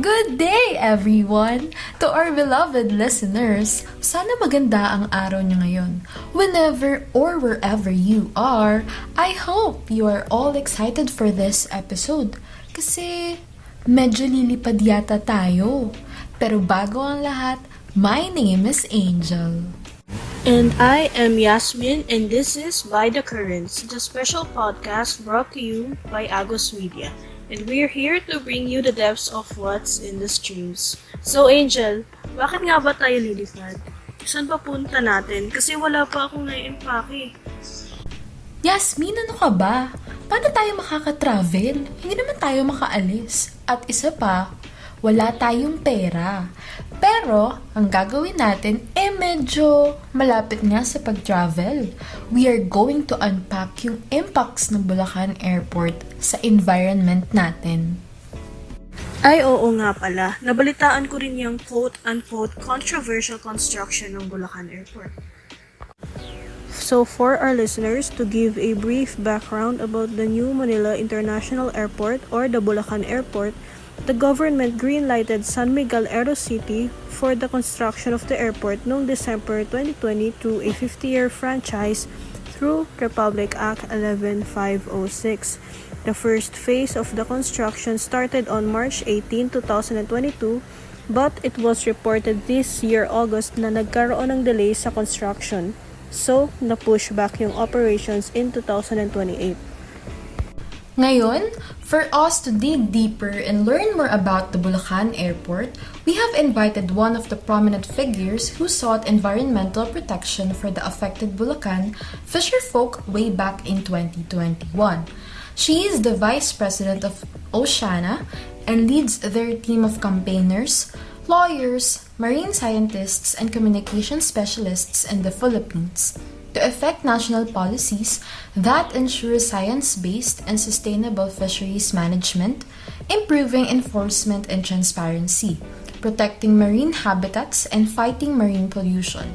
Good day, everyone! To our beloved listeners, sana maganda ang araw niyo ngayon. Whenever or wherever you are, I hope you are all excited for this episode. Kasi medyo lilipad yata tayo. Pero bago ang lahat, my name is Angel. And I am Yasmin, and this is By the Currents, the special podcast brought to you by Agos Media. And we're here to bring you the depths of what's in the streams. So Angel, bakit nga ba tayo lilipad? Saan pa punta natin? Kasi wala pa akong naiimpake. Yasmin, ano ka ba? Paano tayo makaka-travel? Hindi naman tayo makaalis. At isa pa, wala tayong pera. Pero, ang gagawin natin, medyo malapit nga sa pag-travel. We are going to unpack yung impacts ng Bulacan Airport sa environment natin. Ay oo nga pala, nabalitaan ko rin yung quote-unquote controversial construction ng Bulacan Airport. So for our listeners, to give a brief background about the new Manila International Airport or the Bulacan Airport, the government green-lighted San Miguel Aerocity for the construction of the airport noong December 2020 through a 50-year franchise through Republic Act 11506. The first phase of the construction started on March 18, 2022, but it was reported this year August na nagkaroon ng delay sa construction. So, na-push back yung operations in 2028. Ngayon, for us to dig deeper and learn more about the Bulacan Airport, we have invited one of the prominent figures who sought environmental protection for the affected Bulacan fisherfolk way back in 2021. She is the Vice President of Oceana and leads their team of campaigners, lawyers, marine scientists, and communication specialists in the Philippines to effect national policies that ensure science-based and sustainable fisheries management, improving enforcement and transparency, protecting marine habitats, and fighting marine pollution.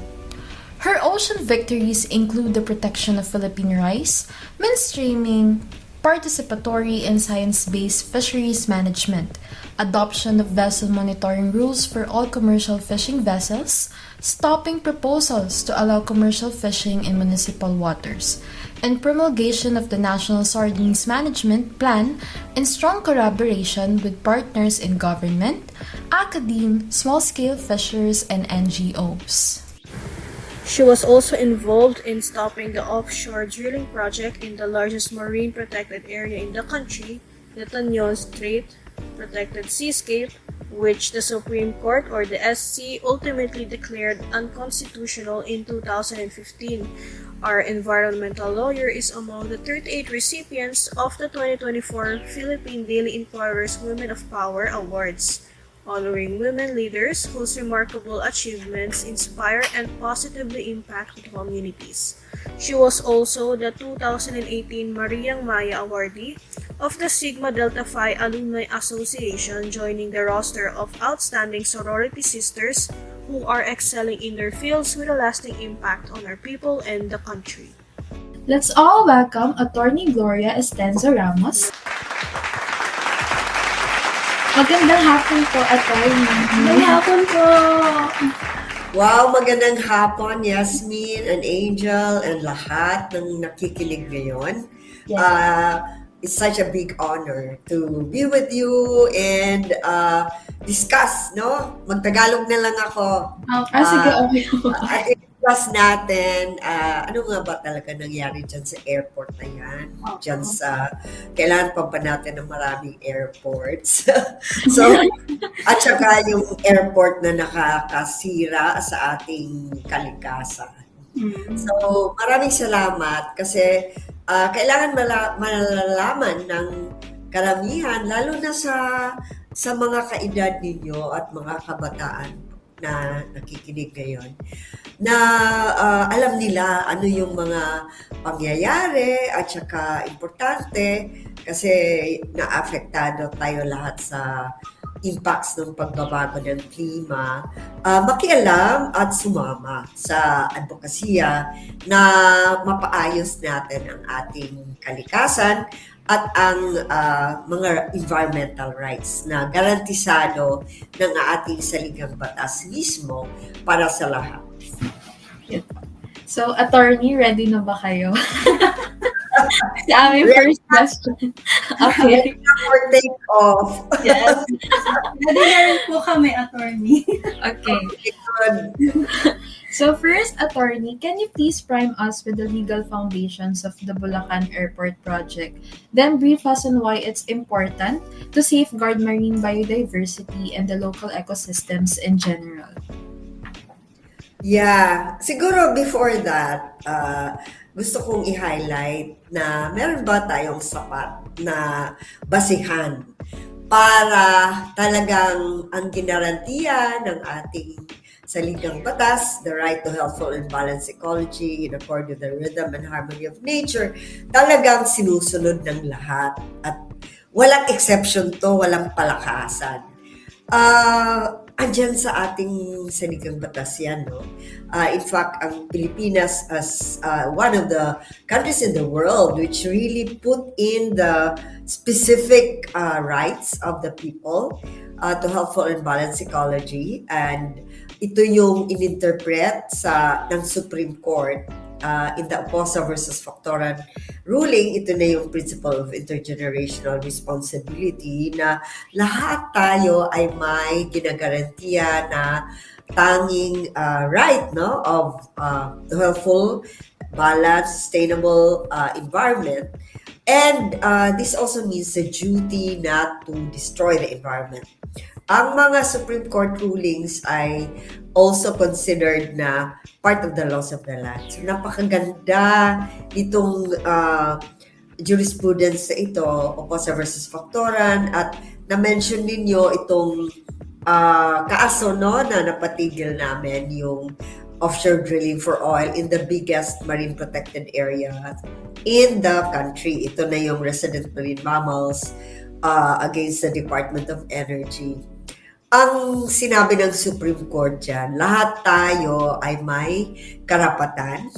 Her ocean victories include the protection of Philippine rice, mainstreaming participatory and science-based fisheries management, adoption of vessel monitoring rules for all commercial fishing vessels, stopping proposals to allow commercial fishing in municipal waters, and promulgation of the National Sardines Management Plan in strong collaboration with partners in government, academe, small-scale fishers, and NGOs. She was also involved in stopping the offshore drilling project in the largest marine protected area in the country, the Tanyon Strait Protected Seascape, which the Supreme Court or the SC ultimately declared unconstitutional in 2015. Our environmental lawyer is among the 38 recipients of the 2024 Philippine Daily Inquirer's Women of Power Awards, honoring women leaders whose remarkable achievements inspire and positively impact communities. She was also the 2018 Mariang Maya Awardee of the Sigma Delta Phi Alumni Association, joining the roster of outstanding sorority sisters who are excelling in their fields with a lasting impact on our people and the country. Let's all welcome Attorney Gloria Estenza Ramos. Magandang hapon po, Attorney. Magandang hapon po! Wow, magandang hapon, Yasmin and Angel and lahat ng nakikinig ngayon. Yes. It's such a big honor to be with you and discuss, no? Magtagalog na lang ako. Sige, okay po. At i-discuss natin, ano nga ba talaga nangyari dyan sa airport na yan? Dyan sa, kailangan pa ba natin ng maraming airports? So, at saka yung airport na nakakasira sa ating kalikasan. So, maraming salamat kasi kailangan malalaman ng karamihan, lalo na sa mga kaedad ninyo at mga kabataan na nakikinig ngayon, na alam nila ano yung mga pangyayari at saka importante kasi naapektado tayo lahat sa impacts ng pagbabago ng klima, makialam at sumama sa advokasya na mapaayos natin ang ating kalikasan at ang mga environmental rights na garantisado ng ating saligang batas mismo para sa lahat. So, attorney, ready na ba kayo? Sa aming first question. Okay. For take off. Yes. Ready na rin po kami, attorney. Okay. Good. So first, attorney, can you please prime us with the legal foundations of the Bulacan Airport project? Then brief us on why it's important to safeguard marine biodiversity and the local ecosystems in general. Yeah, siguro before that, gusto kong i-highlight na meron ba tayong sapat na basihan para talagang ang ginarantiya ng ating saligang batas, the right to healthful and balanced ecology in accord with the rhythm and harmony of nature, talagang sinusunod ng lahat at walang exception to, walang palakasan. Andyan sa ating saligang batas yan, no? In fact, ang Pilipinas as one of the countries in the world which really put in the specific rights of the people to healthful and balanced ecology, and ito yung ininterpret ng Supreme Court in the Oposa versus Factoran ruling. Ito na yung principle of intergenerational responsibility na lahat tayo ay may ginagarantiya na tanging right, no, of healthful, balanced, sustainable environment. And this also means the duty not to destroy the environment. Ang mga Supreme Court rulings ay also considered na part of the laws of the land. So napakaganda nitong jurisprudence na ito, Oposa versus Factoran, at na-mention ninyo itong kaaso, no, na napatigil namin yung offshore drilling for oil in the biggest marine protected area in the country. Ito na yung resident marine mammals against the Department of Energy. Ang sinabi ng Supreme Court dyan, lahat tayo ay may karapatan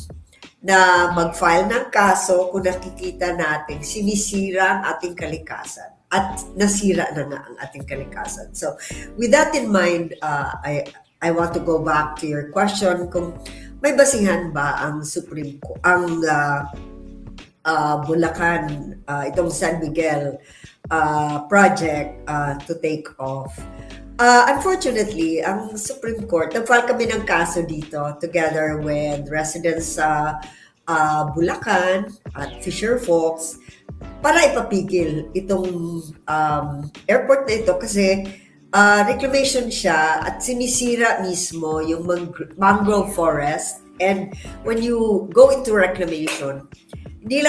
na mag-file ng kaso kung nakikita natin sinisira ang ating kalikasan at nasira na nga ang ating kalikasan. So, with that in mind, I want to go back to your question kung may basihan ba ang Supreme Court, ang Bulacan, itong San Miguel project to take off. Unfortunately, ang Supreme Court, nag-file kami ng kaso dito together with residents sa Bulacan at Fisher Folks para ipapigil itong airport na ito kasi reclamation siya at sinisira mismo yung mangrove forest. And when you go into reclamation, hindi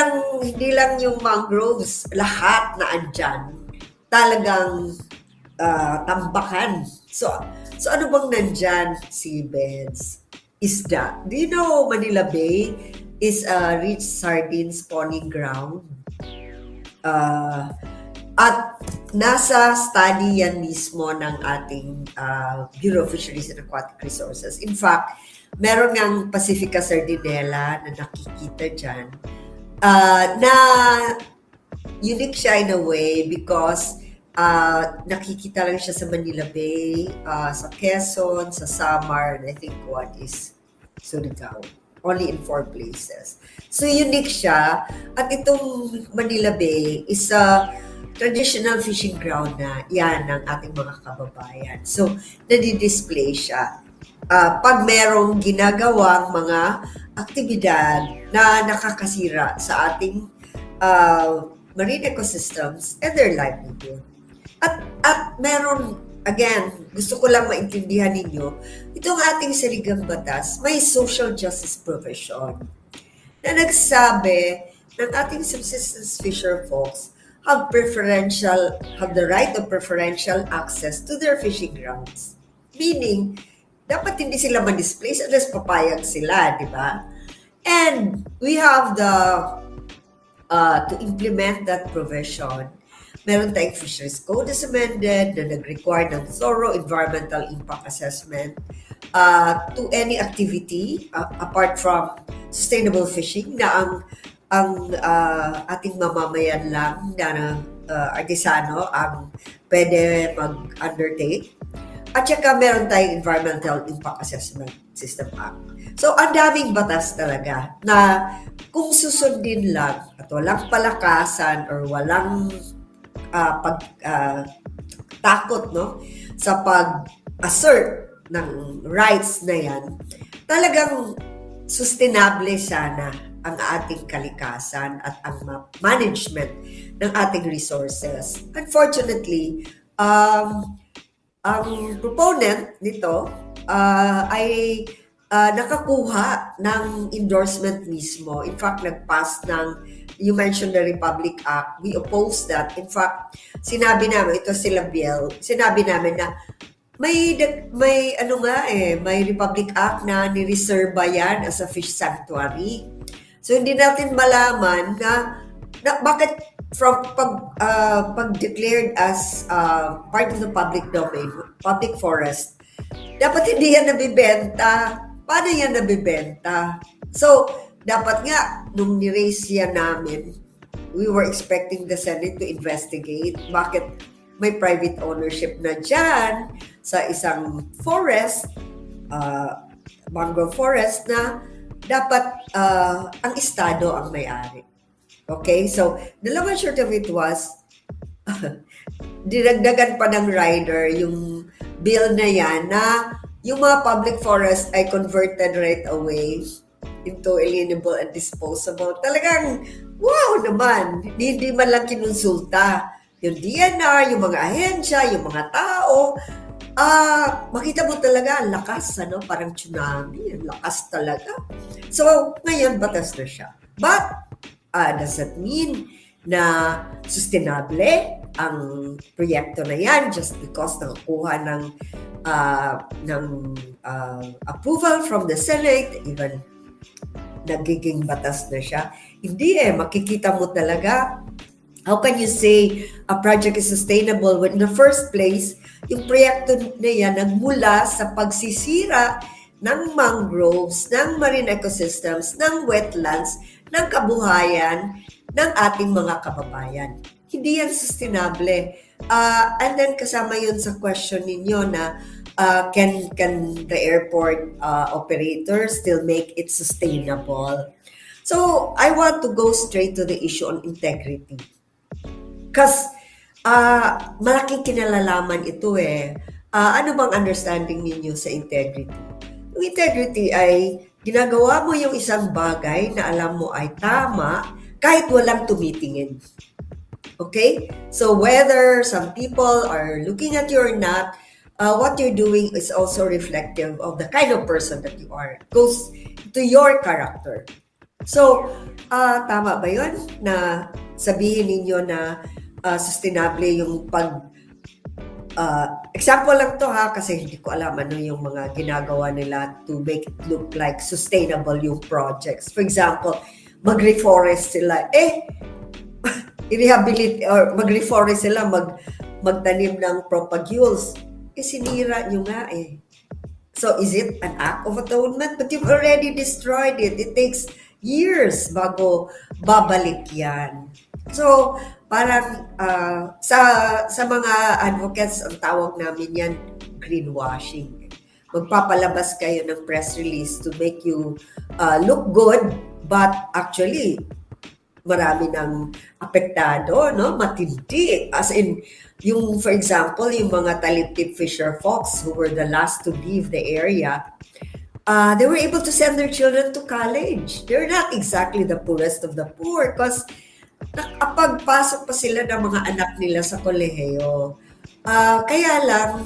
lang yung mangroves, lahat na andyan, talagang tambakan. So ano bang nandyan? Seabeds, isda. Do you know Manila Bay is a rich sardine spawning ground? At nasa study yan mismo ng ating Bureau of Fisheries and Aquatic Resources. In fact, meron ngang Pacifica sardinella na nakikita dyan na unique siya in a way because nakikita lang siya sa Manila Bay, sa Quezon, sa Samar, and I think one is Surigao. Only in 4 places. So unique siya. At itong Manila Bay is a traditional fishing ground na yan ng ating mga kababayan. So nadi-display siya. Pag merong ginagawang mga aktibidad na nakakasira sa ating marine ecosystems and their livelihood. At meron, again, gusto ko lang maintindihan ninyo, itong ating saligang batas, may social justice provision na nagsabi ng ating subsistence fisher folks have the right of preferential access to their fishing grounds. Meaning, dapat hindi sila ma-displace unless papayag sila, di ba? And we have to implement that provision. Meron tayong Fisheries Code as amended na nag-require ng thorough environmental impact assessment to any activity apart from sustainable fishing na ang ating mamamayan lang na artisano ang pwede mag-undertake. At saka meron tayong Environmental Impact Assessment System Act. So, ang daming batas talaga na kung susundin lang at walang palakasan or walang takot no, sa pag-assert ng rights na yan, talagang sustainable sana ang ating kalikasan at ang management ng ating resources. Unfortunately, ang proponent nito ay nakakuha ng endorsement mismo. In fact, nag-pass ng, you mentioned the Republic Act, we oppose that. In fact, sinabi namin, ito sila Biel, sinabi namin na may Republic Act na nireserba yan as a fish sanctuary. So, hindi natin malaman na bakit from pag-declared as part of the public domain, public forest, dapat hindi yan nabibenta. Paano yan nabibenta? So, dapat nga, nung ni-raise yan namin, we were expecting the Senate to investigate bakit may private ownership na dyan sa isang forest, mangrove forest, na dapat ang estado ang may-ari. Okay? So, the long and short of it was, dinagdagan pa ng rider yung bill na yan na yung mga public forest ay converted right away into alienable and disposable. Talagang, wow naman! Hindi man lang kinonsulta. Yung DNR, yung mga ahensya, yung mga tao, makita mo talaga ang lakas, parang tsunami, ang lakas talaga. So, ngayon, batas na siya. But, does that mean na sustainable ang proyekto na yan just because nakakuha ng approval from the Senate, even nagiging batas na siya? Hindi makikita mo talaga. How can you say a project is sustainable when in the first place, yung proyekto na yan nagmula sa pagsisira ng mangroves, ng marine ecosystems, ng wetlands, ng kabuhayan ng ating mga kababayan. Hindi yan sustainable. And then kasama yun sa question ninyo na can the airport operator still make it sustainable? So I want to go straight to the issue on integrity. Because malaking kinalalaman ito ano bang understanding ninyo sa integrity? Yung integrity ay ginagawa mo yung isang bagay na alam mo ay tama kahit walang tumitingin. Okay? So whether some people are looking at you or not, what you're doing is also reflective of the kind of person that you are. It goes to your character. So, tama ba yun na sabihin ninyo na sustainable yung example lang to kasi hindi ko alam ano yung mga ginagawa nila to make it look like sustainable yung projects. For example, mag-reforest sila. I-rehabilitate or mag-reforest sila, magtanim ng propagules. Sinira nyo nga So, is it an act of atonement? But you've already destroyed it. It takes years bago babalik yan. So, parang sa mga advocates, ang tawag namin yan, greenwashing. Magpapalabas kayo ng press release to make you look good, but actually, marami ng apektado, matindi. As in, for example, yung mga taliptip fisher folks who were the last to leave the area, they were able to send their children to college. They're not exactly the poorest of the poor because nakapagpasok pa sila ng mga anak nila sa kolehiyo. Kaya lang,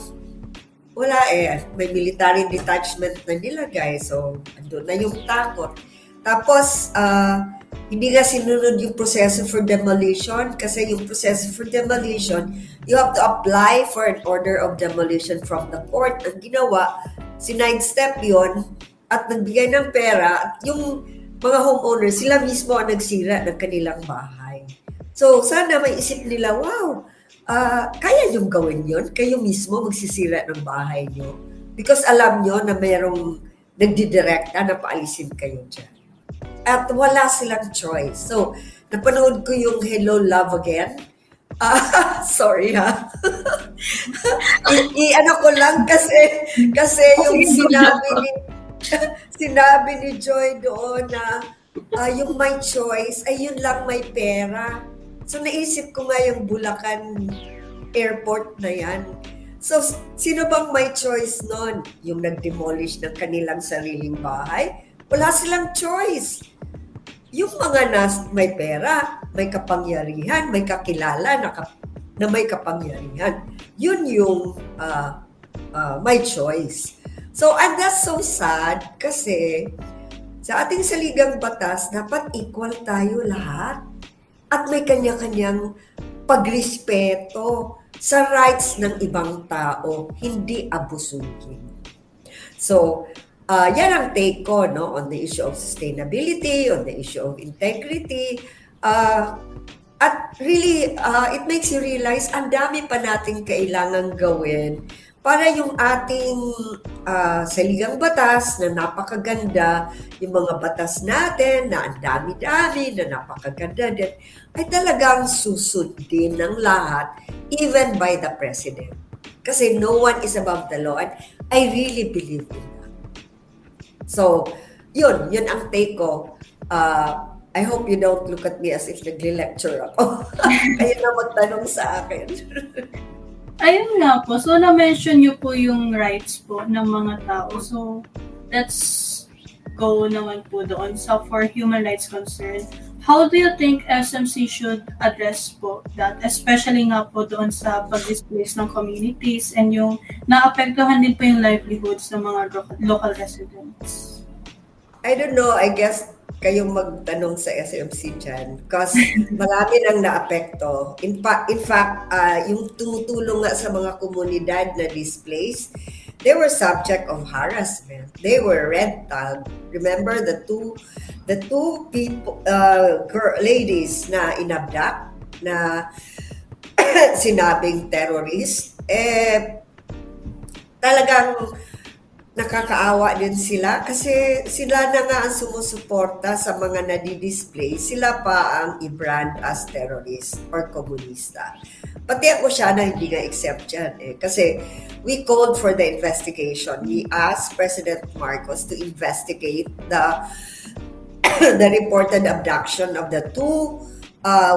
wala may military detachment na nilagay, so andun na yung takot. Tapos, hindi nga sinunod yung proseso for demolition kasi yung proseso for demolition, you have to apply for an order of demolition from the court. Ang ginawa, sinide-step yun at nagbigay ng pera at yung mga homeowners, sila mismo ang nagsira ng kanilang bahay. So, sana may isip nila, wow, kaya niyong gawin yon. Kayo mismo magsisira ng bahay niyo. Because alam niyo na mayroong nagdidirekta na paalisin kayo dyan. At wala silang choice. So, napanood ko yung Hello, Love Again. Sorry ha. Ano ko lang kasi yung sinabi ni Joy doon na yung my choice ay yun lang may pera. So naisip ko nga yung Bulacan Airport na yan. So sino bang may choice nun? Yung nag-demolish ng kanilang sariling bahay? Wala silang choice. Yung mga may pera, may kapangyarihan, may kakilala na may kapangyarihan. Yun yung my choice. So, and that's so sad kasi sa ating saligang batas, dapat equal tayo lahat. At may kanya-kanyang pagrespeto sa rights ng ibang tao, hindi abusuhin. So, yan ang take ko on the issue of sustainability, on the issue of integrity. At really, it makes you realize ang dami pa nating kailangang gawin para yung ating saligang batas na napakaganda, yung mga batas natin na ang dami-dami, na napakaganda din, ay talagang susundin ng lahat, even by the President. Kasi no one is above the law, and I really believe in that. So, yun ang take ko. I hope you don't look at me as if nagli-lecture ako. Kaya na magtanong sa akin. Ayun nga po. So, na-mention niyo po yung rights po ng mga tao. So, let's go naman po doon. So, for human rights concern, how do you think SMC should address po that? Especially nga po doon sa pag-displace ng communities and yung naapektuhan din po yung livelihoods ng mga local residents. I don't know. I guess kayong magtanong sa SMC dyan because marami nang naapekto. In fact, yung tumutulong nga sa mga komunidad na displaced, they were subject of harassment. They were red tagged. Remember the two people, ladies na inabduct, na sinabing terrorist, talagang nakakaawa din sila kasi sila na nga ang sumusuporta sa mga nadi-display, sila pa ang i-brand as terrorist or komunista. Pati ako siya na hindi nga accept yan kasi we called for the investigation. We asked President Marcos to investigate the reported abduction of the two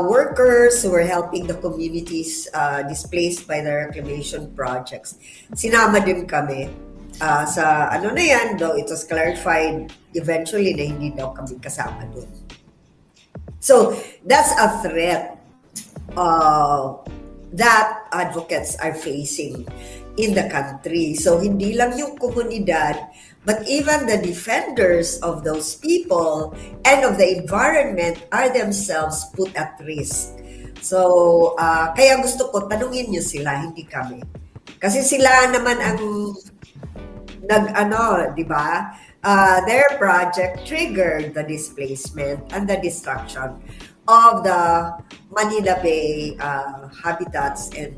workers who were helping the communities displaced by the reclamation projects. Sinama din kami sa ano na yan, though it was clarified eventually na hindi daw kami kasama doon. So, that's a threat that advocates are facing in the country. So, hindi lang yung komunidad, but even the defenders of those people and of the environment are themselves put at risk. So, kaya gusto ko, tanungin nyo sila, hindi kami. Kasi sila naman ang di ba? Their project triggered the displacement and the destruction of the Manila Bay habitats and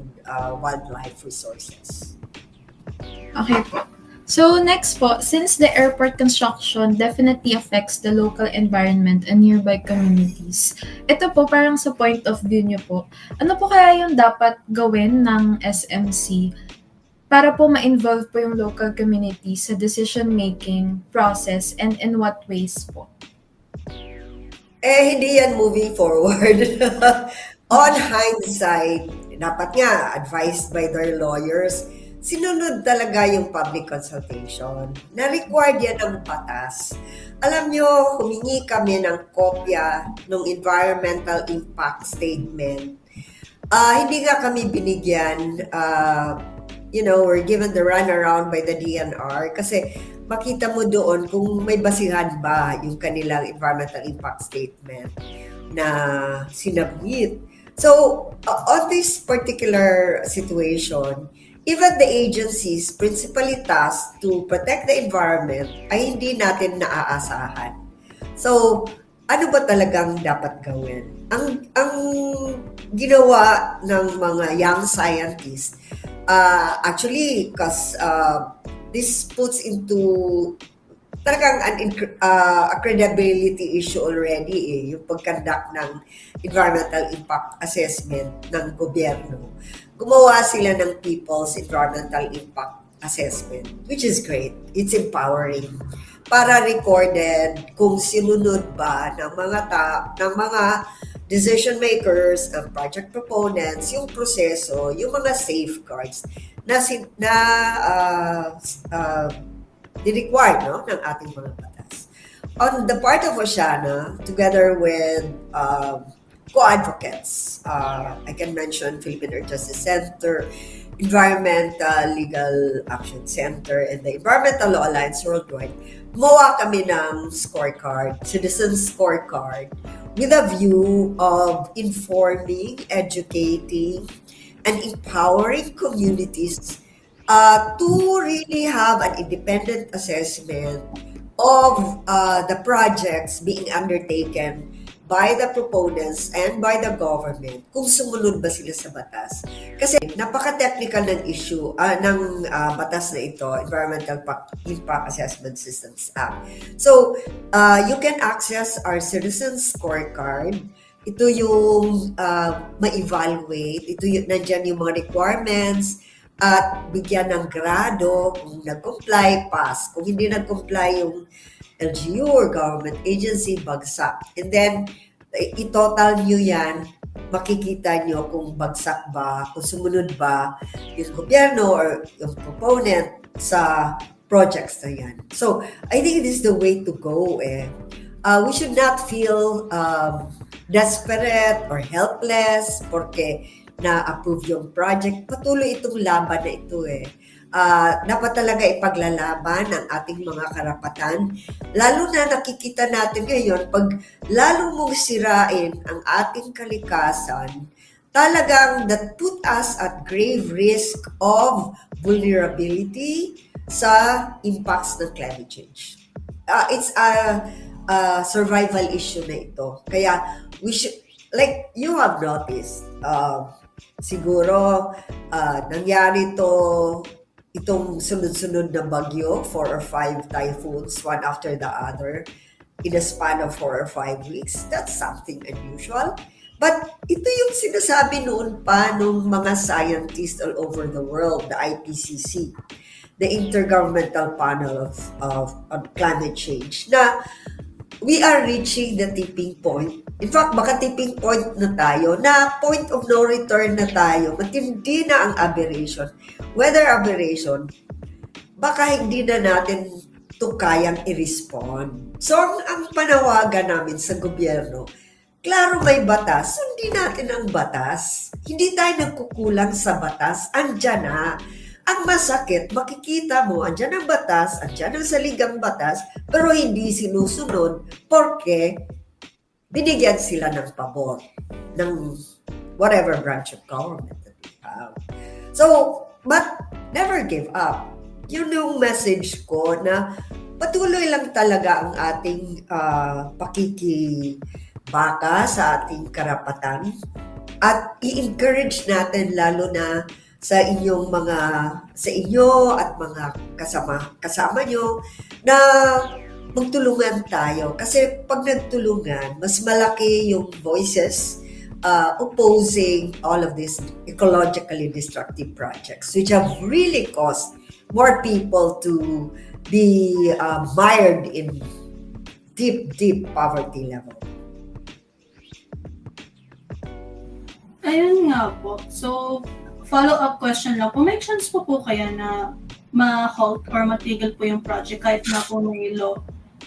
wildlife resources. Okay po. So next po, since the airport construction definitely affects the local environment and nearby communities, ito po parang sa point of view nyo po, ano po kaya yung dapat gawin ng SMC para po ma-involve po yung local community sa decision-making process and in what ways po? Hindi yan moving forward. On hindsight, dapat nga, advised by their lawyers, sinunod talaga yung public consultation. Na-required yan ng batas. Alam nyo, humingi kami ng kopya ng environmental impact statement. Hindi nga kami binigyan, we're given the runaround by the DNR kasi makita mo doon kung may basihan ba yung kanilang environmental impact statement na sinabmit. So, on this particular situation, even the agencies principally tasked to protect the environment ay hindi natin naaasahan. So, ano ba talagang dapat gawin? Ang ginawa ng mga young scientists, actually, because this puts into talagang a credibility issue already yung pag-conduct ng environmental impact assessment ng gobyerno. Gumawa sila ng People's Environmental Impact Assessment, which is great. It's empowering. Para recorded kung sinunod ba ng mga decision makers, ng project proponents, yung proseso, yung mga safeguards na di-require ng ating mga batas. On the part of Oceana, together with co-advocates, I can mention Philippine Earth Justice Center, Environmental Legal Action Center, and the Environmental Law Alliance Worldwide, gumawa kami ng scorecard, citizen scorecard, with a view of informing, educating, and empowering communities to really have an independent assessment of the projects being undertaken by the proponents and by the government kung sumunod ba sila sa batas. Kasi napaka-technical ng issue ng batas na ito, Environmental Impact Assessment Systems Act. So, you can access our citizen scorecard. Ito yung ma-evaluate, ito yung nandyan yung mga requirements, at bigyan ng grado kung nag-comply, pass. Kung hindi nag-comply yung LGU or government agency, bagsak. And then, i-total nyo yan, makikita nyo kung bagsak ba, kung sumunod ba yung gobyerno or yung proponent sa projects na yan. So, I think this is the way to go. We should not feel desperate or helpless porque na-approve yung project. Patuloy itong laban na ito dapat talaga ipaglalaban ang ating mga karapatan. Lalo na nakikita natin ngayon, pag lalo mong sirain ang ating kalikasan, talagang that put us at grave risk of vulnerability sa impacts ng climate change. It's a survival issue na ito. Kaya we should, like you have noticed, siguro nangyari itong sunod-sunod na bagyo, 4 or 5 typhoons, one after the other, in a span of 4 or 5 weeks. That's something unusual. But ito yung sinasabi noon pa ng mga scientists all over the world, the IPCC, the Intergovernmental Panel on Climate Change, na we are reaching the tipping point. In fact, baka tipping point na tayo, na point of no return na tayo, matindi na ang aberration. Weather aberration, baka hindi na natin ito kayang i-respond. So, ang panawagan namin sa gobyerno, klaro may batas, sundin natin ang batas. Hindi tayo nagkukulang sa batas, andyan na. Ang masakit, makikita mo, andyan ang batas, andyan ang saligang batas, pero hindi sinusunod porque binigyan sila ng pabor ng whatever branch of government that we have. So, but never give up. Yun yung message ko na patuloy lang talaga ang ating pakikibaka sa ating karapatan at i-encourage natin lalo na sa inyo at mga kasama nyo na magtulungan tayo. Kasi pag nagtulungan, mas malaki yung voices opposing all of these ecologically destructive projects, which have really caused more people to be mired in deep poverty level. Ayun nga po. So, follow-up question lang po. May chance po kaya na ma-halt or matigil po yung project kahit na po may law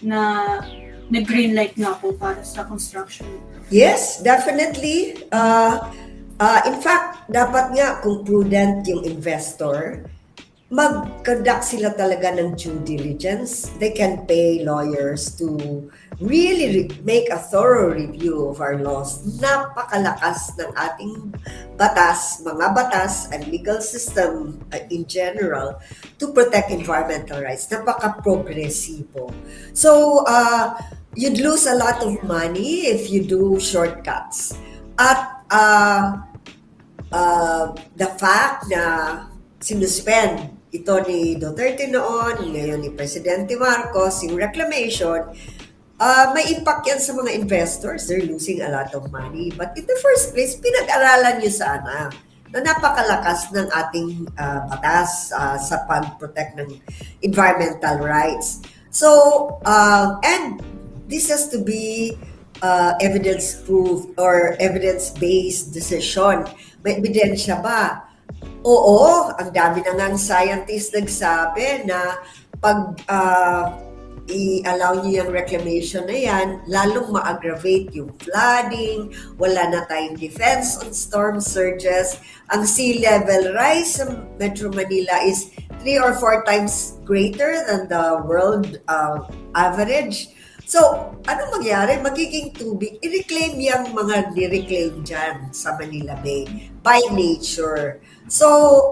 na green light nga po para sa construction? Yes, definitely. In fact, dapat nga kung prudent yung investor, mag-conduct sila talaga ng due diligence. They can pay lawyers to really make a thorough review of our laws. Napakalakas ng ating batas, mga batas, and legal system in general to protect environmental rights. Napaka-progresibo. So, you'd lose a lot of money if you do shortcuts. At the fact na sinuspend ito ni Duterte noon, ngayon ni Presidente Marcos, yung reclamation, may impact yan sa mga investors. They're losing a lot of money. But in the first place, pinag-aralan nyo sana na napakalakas ng ating batas sa pag-protect ng environmental rights. So, and this has to be evidence-proof or evidence-based decision. May ebidensya ba? Oo, ang dami na ngang scientists nagsabi na pag i-allow niyo yung reclamation na yan, lalong ma-aggravate yung flooding, wala na tayong defense on storm surges. Ang sea level rise sa Metro Manila is 3 or 4 times greater than the world average. So, ano mangyari? Magiging tubig. I-reclaim yung mga ni-reclaim dyan sa Manila Bay by nature. So,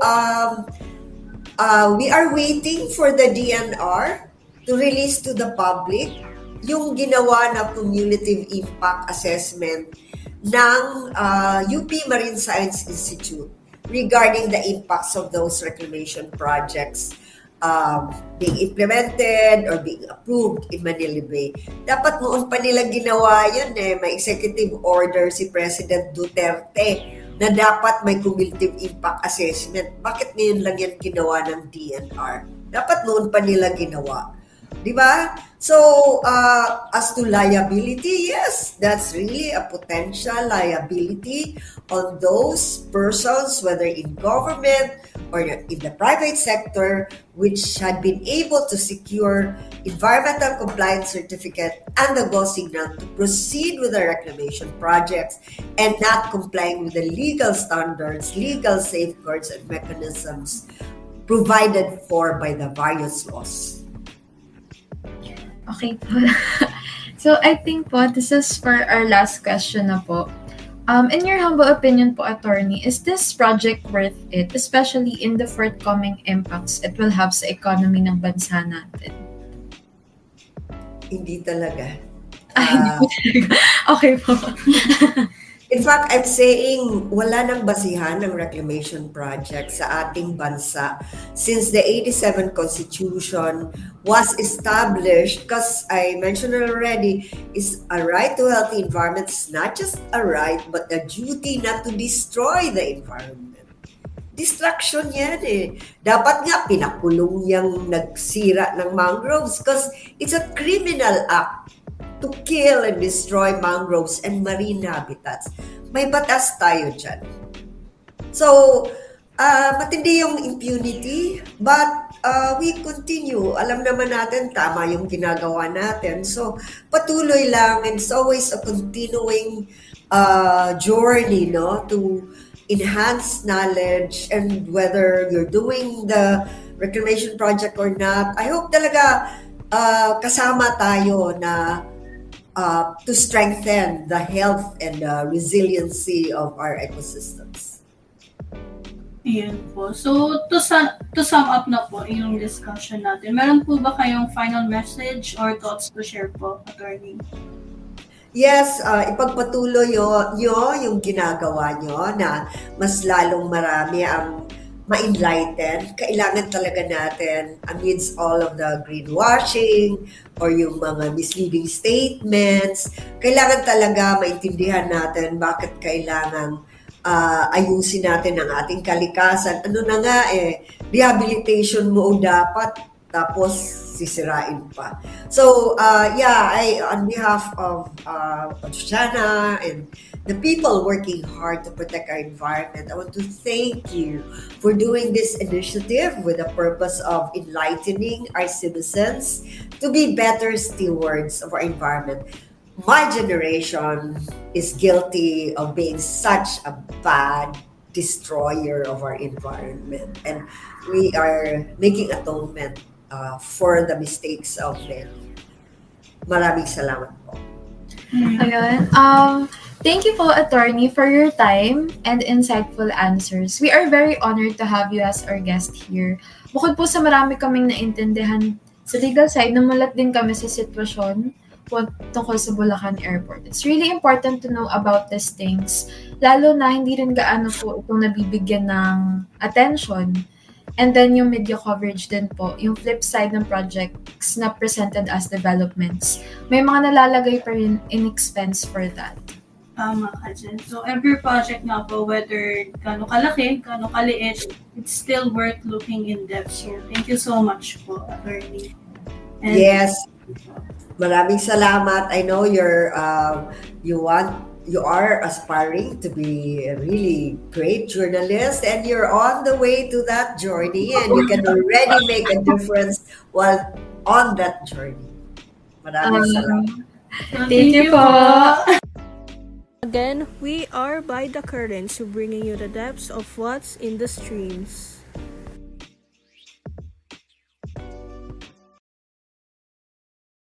we are waiting for the DNR to release to the public yung ginawa na cumulative impact assessment ng UP Marine Science Institute regarding the impacts of those reclamation projects being implemented or being approved in Manila Bay. Dapat noon pa nila ginawa yun may executive order si President Duterte na dapat may cumulative impact assessment. Bakit ngayon lang yan ginawa ng DNR? Dapat noon pa nila ginawa. Di ba? So, as to liability, yes, that's really a potential liability on those persons, whether in government or in the private sector, which had been able to secure environmental compliance certificate and the go signal to proceed with the reclamation projects and not complying with the legal standards, legal safeguards, and mechanisms provided for by the various laws. Okay po. So, I think po, this is for our last question na po. In your humble opinion po, attorney, is this project worth it, especially in the forthcoming impacts it will have sa economy ng bansa natin? Hindi talaga. Okay po. In fact, I'm saying wala nang basihan ng reclamation project sa ating bansa since the 87 Constitution was established because I mentioned it already, is a right to healthy environment is not just a right but a duty not to destroy the environment. Destruction yan Dapat nga pinakulong yung nagsira ng mangroves because it's a criminal act to kill and destroy mangroves and marine habitats. May batas tayo dyan. So, matindi yung impunity, but we continue. Alam naman natin, tama yung ginagawa natin. So, patuloy lang, and it's always a continuing journey, to enhance knowledge, and whether you're doing the reclamation project or not, I hope talaga kasama tayo na to strengthen the health and resiliency of our ecosystems. Ayan po. So, to sum up na po yung discussion natin, meron po ba kayong final message or thoughts to share po, attorney? Yes, ipagpatuloy nyo yung ginagawa nyo na mas lalong marami ang ma-enlighten. Kailangan talaga natin, amidst all of the greenwashing or yung mga misleading statements, kailangan talaga maintindihan natin bakit kailangan ayusin natin ang ating kalikasan. Ano na nga rehabilitation mo dapat, tapos sisirain pa. So, on behalf of Shana and the people working hard to protect our environment, I want to thank you for doing this initiative with the purpose of enlightening our citizens to be better stewards of our environment. My generation is guilty of being such a bad destroyer of our environment, and we are making atonement for the mistakes of them. Maraming salamat po. Ayun. Thank you po, attorney, for your time and insightful answers. We are very honored to have you as our guest here. Bukod po sa marami kaming naintindihan sa legal side, namulat din kami sa sitwasyon po tungkol sa Bulacan Airport. It's really important to know about these things, lalo na hindi rin gaano po itong nabibigyan ng attention. And then yung media coverage din po, yung flip side ng projects na presented as developments. May mga nalalagay pa rin in expense for that. Tama ka dyan. So, every project nga po, whether gano'ng kalaki, gano'ng kaliit, it's still worth looking in depth. So, thank you so much po, Attorney. And Yes. Maraming salamat. I know you are aspiring to be a really great journalist, and you're on the way to that journey, and you can already make a difference while on that journey. Maraming salamat. so, Thank you po. Again, we are by the currents, bringing you the depths of what's in the streams.